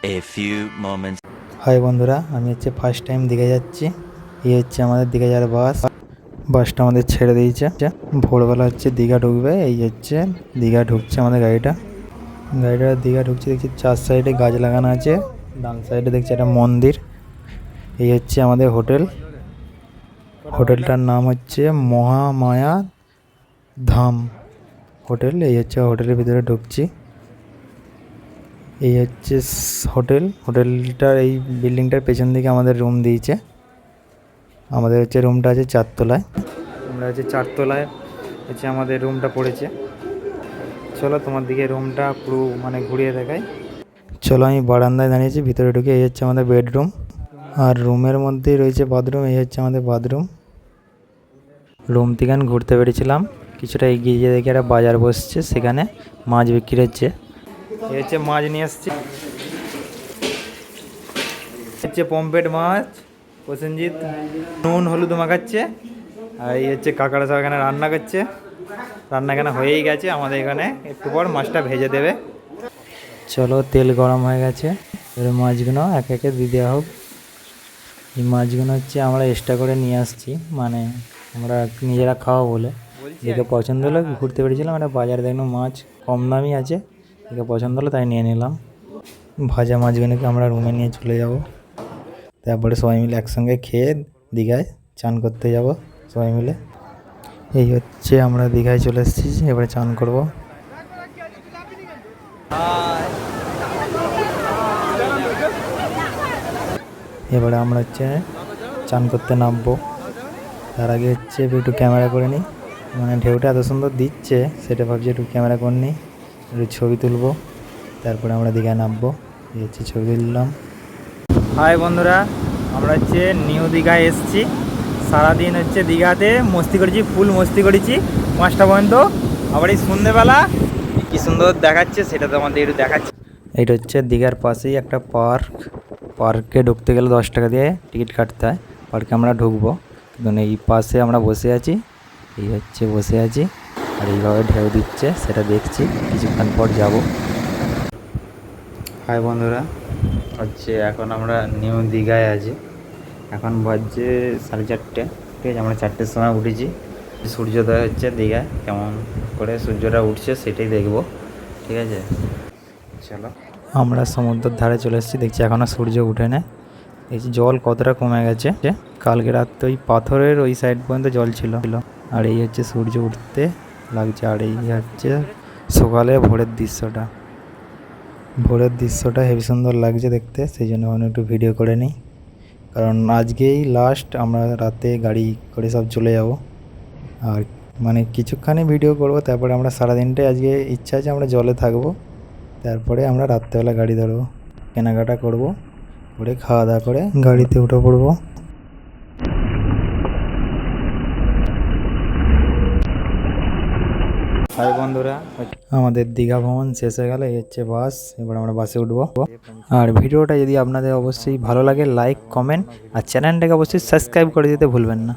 A few moments. High বন্ধুরা, আমি হচ্ছে ফার্স্ট টাইম দীঘা যাচ্ছি। এই হচ্ছে আমাদের দীঘা যাওয়ার বাসটা আমাদের ছেড়ে দিয়েছে। ভোরবেলা হচ্ছে দীঘা ঢুকবে। এই হচ্ছে দীঘা ঢুকছে আমাদের গাড়িটা দীঘা ঢুকছে। দেখছি চার সাইডে গাছ লাগানো আছে, ডান সাইডে দেখছি একটা মন্দির। এই হচ্ছে আমাদের হোটেলটার নাম হচ্ছে মহামায়া ধাম হোটেল। এই হচ্ছে হোটেলের ভিতরে ঢুকছি। এই হচ্ছে হোটেলটার এই বিল্ডিংটার পেছন দিকে আমাদের রুম দিয়েছে। আমাদের হচ্ছে রুমটা আছে চারতলায়। আমরা হচ্ছে চারতলায় হচ্ছে আমাদের রুমটা পড়েছে। চলো তোমার দিকে রুমটা পুরো ঘুরিয়ে দেখাই। চলো, আমি বারান্দায় দাঁড়িয়েছি, ভিতরে ঢুকে এই হচ্ছে আমাদের বেডরুম। আর রুমের মধ্যেই রয়েছে বাথরুম। এই হচ্ছে আমাদের বাথরুম। রুম থেকে ঘুরতে বেরিয়েছিলাম, কিছুটা এগিয়ে গিয়ে দেখি একটা বাজার বসছে, সেখানে মাছ বিক্রি হচ্ছে। এই হচ্ছে মাছ নিয়ে আসছে, হচ্ছে পমফ্রেট মাছ প্রসেনজিৎ নুন হলুদ মাখাচ্ছে। আর এই হচ্ছে কাকারা সব এখানে রান্না করছে। রান্না এখানে হয়েই গেছে, আমাদের এখানে একটু পর মাছটা ভেজে দেবে। চলো, তেল গরম হয়ে গেছে, এবার মাছগুলো এক একে দিয়ে দেওয়া হোক। এই মাছগুলো হচ্ছে আমরা এক্সট্রা করে নিয়ে আসছি, আমরা নিজেরা খাওয়া বলে। দেখে পছন্দ হলো, ঘুরতে পেরেছিলাম একটা বাজারে, দেখলাম মাছ কম দামই আছে, দেখে পছন্দ হলো তাই নিয়ে নিলাম। ভাজা মাছগুলোকে আমরা রুমে নিয়ে চলে যাব, তারপরে সবাই মিলে একসঙ্গে খেয়ে দীঘায় চান করতে যাব সবাই মিলে। এই হচ্ছে আমরা দীঘায় চলে এসেছি, এবারে চান করব। এবারে আমরা হচ্ছে চান করতে নামবো। তার আগে হচ্ছে একটু ক্যামেরা করে নিই, ঢেউটা এত সুন্দর দিচ্ছে সেটা ভাবছি একটু ক্যামেরা করে নিই, একটু ছবি তুলবো, তারপরে আমরা দীঘায় নামবো। এই হচ্ছে ছবি তুললাম। হাই বন্ধুরা, আমরা হচ্ছে নিউ দীঘায় এসেছি। সারাদিন হচ্ছে দীঘাতে মস্তি করেছি, ফুল মস্তি করেছি 5টা পর্যন্ত। আবার এই সন্ধ্যেবেলা কী সুন্দর দেখাচ্ছে সেটা তো আমাদের একটু দেখাচ্ছে। এটা হচ্ছে দীঘার পাশেই একটা পার্কে ঢুকতে গেলে 10 টাকা দিয়ে টিকিট কাটতে হয়। পার্কে আমরা ঢুকবো, কিন্তু এই পাশে আমরা বসে আছি। এই হচ্ছে বসে আছি, আর এইভাবে ঢেউ দিচ্ছে সেটা দেখছি, কিছুক্ষণ পর যাব। হাই বন্ধুরা, হচ্ছে এখন আমরা নিউ দীঘায় আছি। এখন বাজছে 4:30, ঠিক আছে। আমরা 4টের সময় উঠেছি। সূর্যোদয় হচ্ছে দীঘায়, কেমন করে সূর্যটা উঠছে সেটাই দেখবো, ঠিক আছে। চলো, আমরা সমুদ্রের ধারে চলে এসেছি, দেখছি এখনও সূর্য উঠে না। এই জল কতটা কমে গেছে, কালকে রাত্রে ওই পাথরের ওই সাইড পর্যন্ত জল ছিল। আর এই হচ্ছে সূর্য উঠতে লাগছে, আর এই হচ্ছে সকালে ভোরের দৃশ্যটা হেবি সুন্দর লাগছে দেখতে, সেই জন্য একটু ভিডিও করে নিই। কারণ আজকেই লাস্ট, আমরা রাতে গাড়ি করে সব চলে যাব। আর কিছুক্ষণই ভিডিও করব, তারপরে আমরা সারাদিনটাই আজকে ইচ্ছা আছে আমরা জলে থাকবো। তারপরে আমরা রাত্রেবেলা গাড়ি ধরবো, কেনাকাটা করব, করে খাওয়া দাওয়া করে গাড়িতে উঠে পড়বো। হাই বন্ধুরা, আমাদের দীঘা ভ্রমণ শেষ হয়ে গেল। এই হচ্ছে বাস, এবার আমরা বাসে উঠবো। আর ভিডিওটা যদি আপনাদের অবশ্যই ভালো লাগে, লাইক কমেন্ট আর চ্যানেলটাকে অবশ্যই সাবস্ক্রাইব করে দিতে ভুলবেন না।